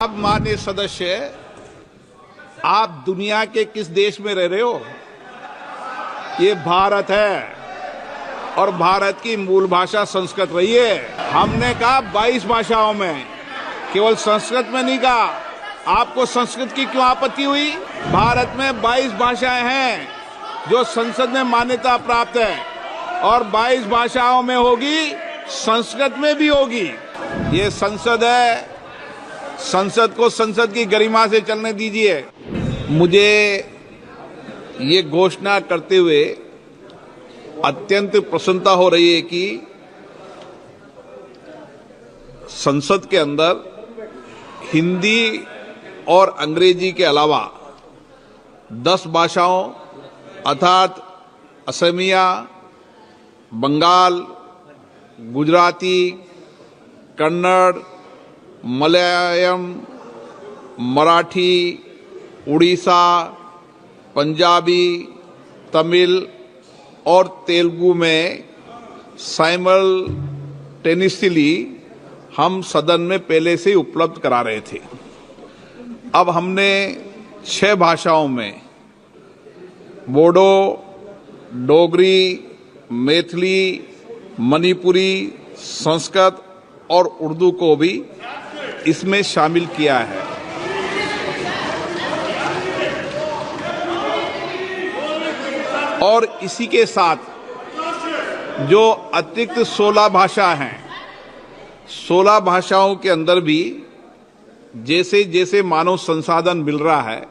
अब माननीय सदस्य, आप दुनिया के किस देश में रह रहे हो? ये भारत है और भारत की मूल भाषा संस्कृत रही है। हमने कहा 22 भाषाओं में, केवल संस्कृत में नहीं कहा। आपको संस्कृत की क्यों आपत्ति हुई? भारत में 22 भाषाएं हैं जो संसद में मान्यता प्राप्त है और 22 भाषाओं में होगी, संस्कृत में भी होगी। ये संसद है, संसद को संसद की गरिमा से चलने दीजिए। मुझे ये घोषणा करते हुए अत्यंत प्रसन्नता हो रही है कि संसद के अंदर हिंदी और अंग्रेजी के अलावा 10 भाषाओं अर्थात असमिया, बंगाल, गुजराती, कन्नड़, मलयालम, मराठी, उड़ीसा, पंजाबी, तमिल और तेलुगु में साइमल्टेनियसली हम सदन में पहले से उपलब्ध करा रहे थे। अब हमने 6 भाषाओं में बोडो, डोगरी, मैथिली, मणिपुरी, संस्कृत और उर्दू को भी इसमें शामिल किया है। और इसी के साथ जो अतिरिक्त 16 भाषा हैं, 16 भाषाओं के अंदर भी जैसे जैसे मानव संसाधन मिल रहा है,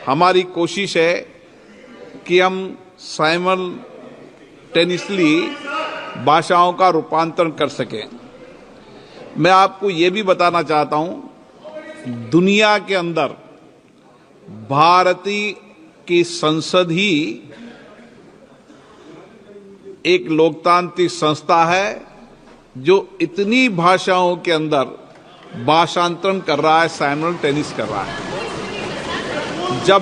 हमारी कोशिश है कि हम साइमल्टेनियसली भाषाओं का रूपांतरण कर सकें। मैं आपको ये भी बताना चाहता हूं, दुनिया के अंदर भारतीय की संसद ही एक लोकतांत्रिक संस्था है जो इतनी भाषाओं के अंदर भाषांतरण कर रहा है, साइमल्टेनियस कर रहा है। जब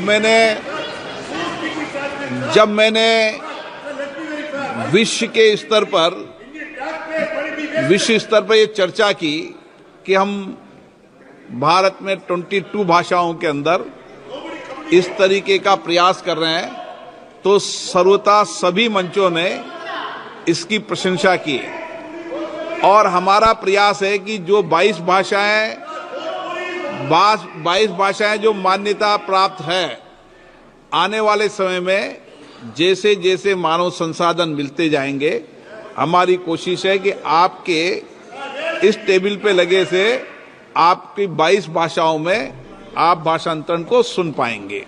मैंने विश्व स्तर पर ये चर्चा की कि हम भारत में 22 भाषाओं के अंदर इस तरीके का प्रयास कर रहे हैं, तो सर्वथा सभी मंचों ने इसकी प्रशंसा की। और हमारा प्रयास है कि जो 22 भाषाएं जो मान्यता प्राप्त है, आने वाले समय में जैसे जैसे मानव संसाधन मिलते जाएंगे, हमारी कोशिश है कि आपके इस टेबल पे लगे से आपकी 22 भाषाओं में आप भाषांतरण को सुन पाएंगे।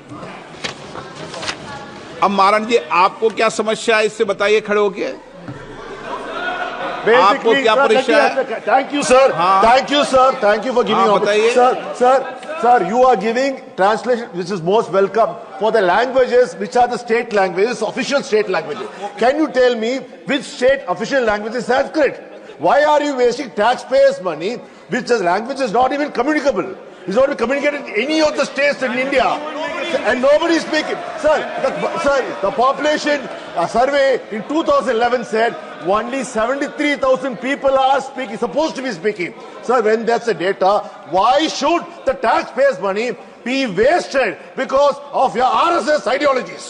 अब मारण जी, आपको क्या समस्या है, इससे बताइए खड़े होके। आपको क्या परेशानी है? Thank you sir, thank you sir, thank you for giving sir, you are giving translation which is most welcome for the languages which are the state languages, official state languages. Can you tell me which state official language is Sanskrit? Why are you wasting taxpayers' money which the language is not even communicable? It's not even communicated in any of the states in India, and nobody is speaking. Sir, the population survey in 2011 said only 73,000 people are supposed to be speaking. Sir, when that's the data, why should the taxpayers' money be wasted because of your RSS ideologies?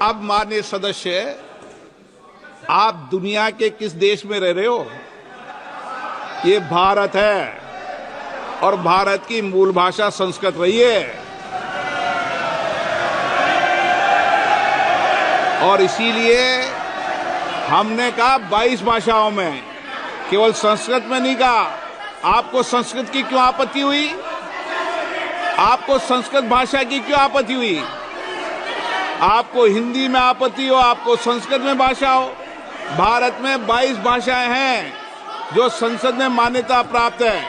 अब माननीय सदस्य, आप दुनिया के किस देश में रह रहे हो? ये भारत है और भारत की मूल भाषा संस्कृत रही है। और इसीलिए हमने कहा 22 भाषाओं में, केवल संस्कृत में नहीं कहा। आपको संस्कृत की क्यों आपत्ति हुई? आपको संस्कृत भाषा की क्यों आपत्ति हुई? आपको हिंदी में आपत्ति हो, आपको संस्कृत में भाषा हो। भारत में 22 भाषाएं हैं जो संसद में मान्यता प्राप्त है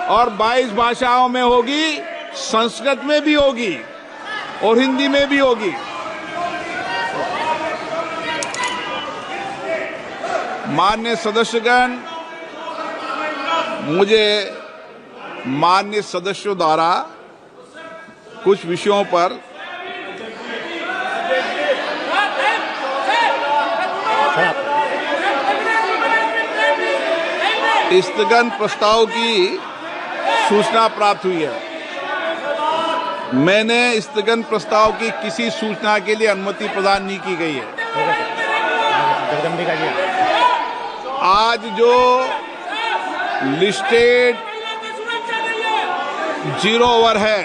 और 22 भाषाओं में होगी, संस्कृत में भी होगी और हिंदी में भी होगी। माननीय सदस्यगण, मुझे माननीय सदस्यों द्वारा कुछ विषयों पर स्थगन प्रस्ताव की सूचना प्राप्त हुई है। मैंने स्थगन प्रस्ताव की किसी सूचना के लिए अनुमति प्रदान नहीं की गई है। आज जो लिस्टेड 0 ओवर है,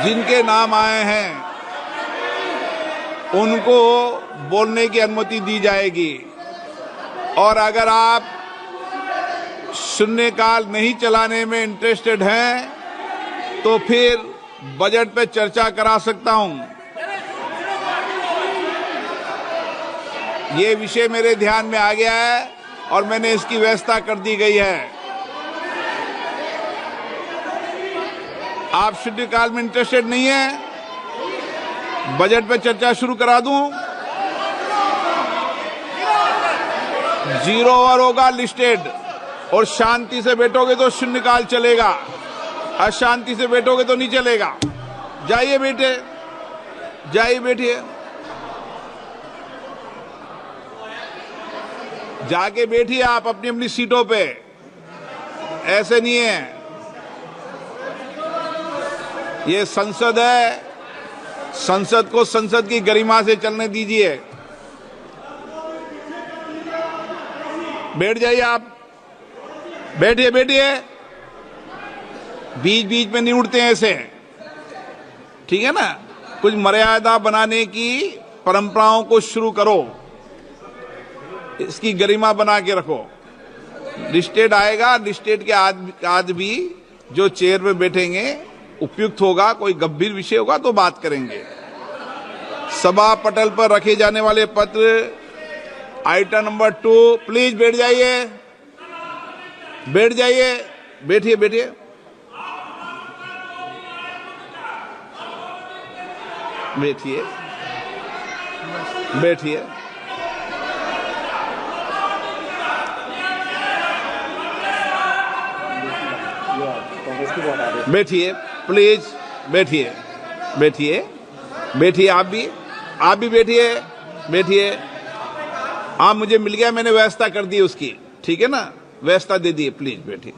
जिनके नाम आए हैं, उनको बोलने की अनुमति दी जाएगी। और अगर आप शून्यकाल नहीं चलाने में इंटरेस्टेड हैं तो फिर बजट पे चर्चा करा सकता हूं। ये विषय मेरे ध्यान में आ गया है और मैंने इसकी व्यवस्था कर दी गई है। आप शून्यकाल में इंटरेस्टेड नहीं है, बजट पे चर्चा शुरू करा दूं। 0 ओवर होगा लिस्टेड, और शांति से बैठोगे तो शून्यकाल चलेगा, अशांति से बैठोगे तो नहीं चलेगा। जाइए बेटे, जाइए बैठिए, जाके बैठिए आप अपनी अपनी सीटों पे। ऐसे नहीं है, ये संसद है, संसद को संसद की गरिमा से चलने दीजिए। बैठ जाइए आप, बैठिए बैठिए, बीच बीच में नहीं उठते हैं ऐसे, ठीक है ना। कुछ मर्यादा बनाने की परंपराओं को शुरू करो, इसकी गरिमा बना के रखो। लिस्टेड आएगा, लिस्टेड के आज भी जो चेयर पे बैठेंगे उपयुक्त होगा, कोई गंभीर विषय होगा तो बात करेंगे। सभा पटल पर रखे जाने वाले पत्र आइटम नंबर 2, प्लीज बैठ जाइए, बैठ जाइए, बैठिए बैठिए, बैठिए बैठिए, बैठिए प्लीज, बैठिए बैठिए बैठिए, आप भी बैठिए बैठिए। हाँ, मुझे मिल गया, मैंने व्यवस्था कर दी उसकी, ठीक है ना, व्यवस्था दे दी, प्लीज बैठिए।